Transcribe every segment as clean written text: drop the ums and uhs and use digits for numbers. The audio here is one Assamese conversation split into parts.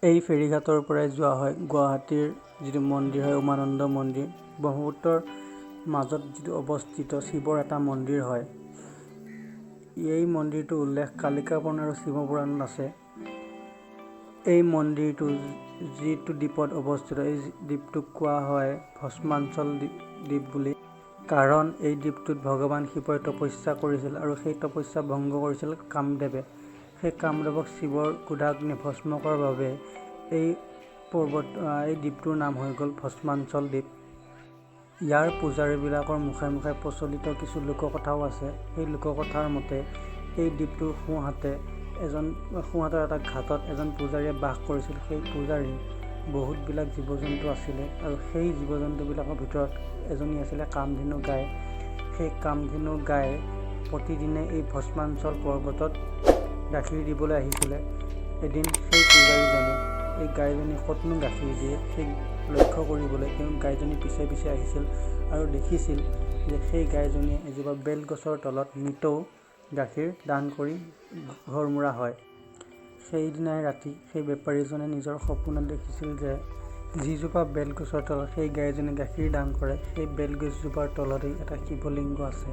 এই ফেৰীঘাটৰ পৰাই যোৱা হয় গুৱাহাটীৰ যিটো মন্দিৰ হয় উমানন্দ মন্দিৰ। ব্ৰহ্মপুত্ৰৰ মাজত যিটো অৱস্থিত শিৱৰ এটা মন্দিৰ হয়। এই মন্দিৰটোৰ উল্লেখ কালিকা পুৰাণ আৰু শিৱ পুৰাণত আছে। এই মন্দিৰটো যিটো দ্বীপত অৱস্থিত, এই দ্বীপটোক কোৱা হয় ভস্মাঞ্চল দ্বীপ বুলি। কাৰণ এই দ্বীপটোত ভগৱান শিৱই তপস্যা কৰিছিল আৰু সেই তপস্যা ভংগ কৰিছিল কামদেৱে। সেই কামদেৱক শিৱৰ ক্ৰোধাগ্নি ভস্ম কৰাৰ বাবে এই দ্বীপটোৰ নাম হৈ গ'ল ভস্মাঞ্চল দ্বীপ। ইয়াৰ পূজাৰীবিলাকৰ মুখে মুখে প্ৰচলিত কিছু লোককথাও আছে। সেই লোককথাৰ মতে এই দ্বীপটোৰ সোঁহাতৰ এটা ঘাটত এজন পূজাৰীয়ে বাস কৰিছিল। সেই পূজাৰীৰ বহুতবিলাক জীৱ জন্তু আছিলে আৰু সেই জীৱ জন্তুবিলাকৰ ভিতৰত এজনী আছিলে কামধেনু গাই। সেই কামধেনু গাই প্ৰতিদিনে এই ভস্মাঞ্চল পৰ্বতত গাখীৰ দিবলৈ আহিছিলে। এদিন সেই পূজাৰীজনে এই গাইজনী ক'তনো গাখীৰ দিয়ে সেই লক্ষ্য কৰিবলৈ তেওঁ গাইজনী পিছে পিছে আহিছিল আৰু দেখিছিল যে সেই গাইজনীয়ে এজোপা বেলগছৰ তলত নিতৌ গাখীৰ দান কৰি ঘৰমুৱা হয়। সেইদিনাই ৰাতি সেই বেপাৰীজনে নিজৰ সপোনত দেখিছিল যে যিজোপা বেলগছৰ তলত সেই গাইজনী গাখীৰ দান কৰে, সেই বেলগছজোপাৰ তলতেই এটা শিৱলিংগ আছে।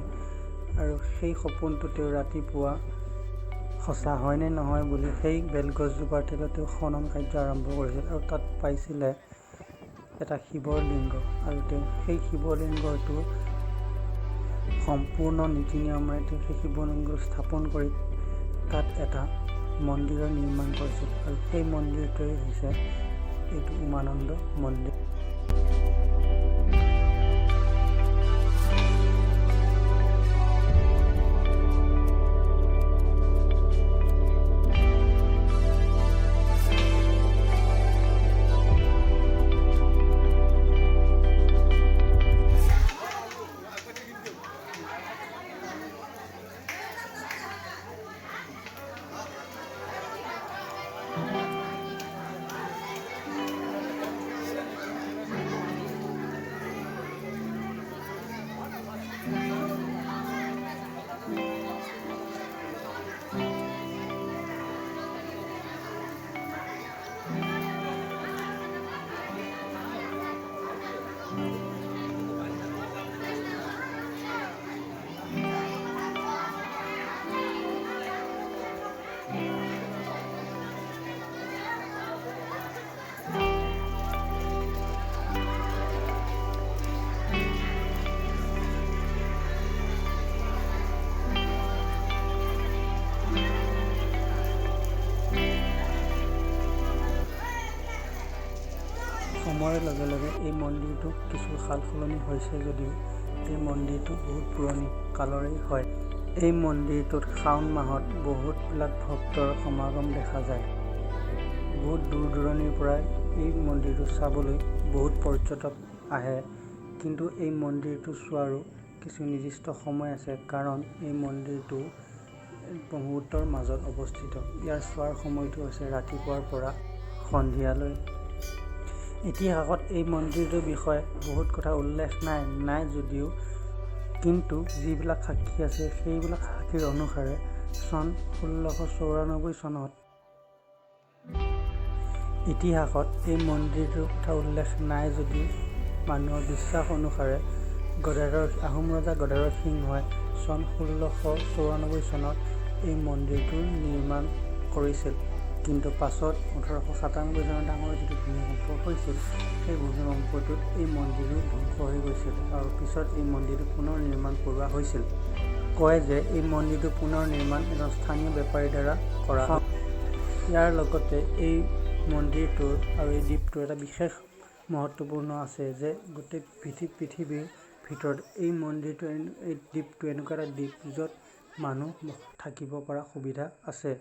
আৰু সেই সপোনটো তেওঁ ৰাতিপুৱা সঁচা হয় নে নহয় বুলি সেই বেলগছজোপাৰ তলত তেওঁ খনন কাৰ্য আৰম্ভ কৰিছিল আৰু তাত পাইছিলে এটা শিৱৰ লিংগ। আৰু তেওঁ সেই শিৱলিংগটো সম্পূৰ্ণ নীতি নিয়মেৰে তেওঁ সেই শিৱলিংগ স্থাপন কৰি তাত এটা মন্দিৰৰ নিৰ্মাণ কৰিছিল আৰু সেই মন্দিৰটোৱেই হৈছে এইটো উমানন্দ মন্দিৰ। সময়ৰ লগে লগে এই মন্দিৰটো কিছু সাল সলনি হৈছে যদিও এই মন্দিৰটো বহুত পুৰণি কালৰেই হয়। এই মন্দিৰটোত শাওণ মাহত বহুতবিলাক ভক্তৰ সমাগম দেখা যায়। বহুত দূৰ দূৰণিৰ পৰাই এই মন্দিৰটো চাবলৈ বহুত পৰ্যটক আহে। কিন্তু এই মন্দিৰটো চোৱাৰো কিছু নিৰ্দিষ্ট সময় আছে, কাৰণ এই মন্দিৰটো ব্ৰহ্মপুত্ৰৰ মাজত অৱস্থিত। ইয়াৰ চোৱাৰ সময়টো হৈছে ৰাতিপুৱাৰ পৰা সন্ধিয়ালৈ। ইতিহাসত এই মন্দিৰটোৰ বিষয়ে বহুত কথা উল্লেখ নাই যদিও কিন্তু যিবিলাক সাক্ষী আছে সেইবিলাক সাক্ষীৰ অনুসাৰে চন 1694 চনত ইতিহাসত এই মন্দিৰটোৰ কথা উল্লেখ নাই যদিও মানুহৰ বিশ্বাস অনুসাৰে আহোম ৰজা গদাধৰ সিংহই চন 1694 চনত এই মন্দিৰটোৰ নিৰ্মাণ কৰিছিল। কিন্তু পাছত 1897 চনত ডাঙৰ যিটো ভূমিকম্প হৈছিল, সেই ভূমিকম্পটোত এই মন্দিৰো ধ্বংস হৈ গৈছিল আৰু পিছত এই মন্দিৰটো পুনৰ নিৰ্মাণ কৰোৱা হৈছিল। কয় যে এই মন্দিৰটো পুনৰ নিৰ্মাণ এজন স্থানীয় বেপাৰীৰ দ্বাৰা কৰা হয়। ইয়াৰ লগতে এই মন্দিৰটোৰ আৰু এই দ্বীপটোৰ এটা বিশেষ মহত্বপূৰ্ণ আছে যে গোটেই পৃথিৱীৰ ভিতৰত এই দ্বীপটো এনেকুৱা এটা দ্বীপ য'ত মানুহ থাকিব পৰা সুবিধা আছে।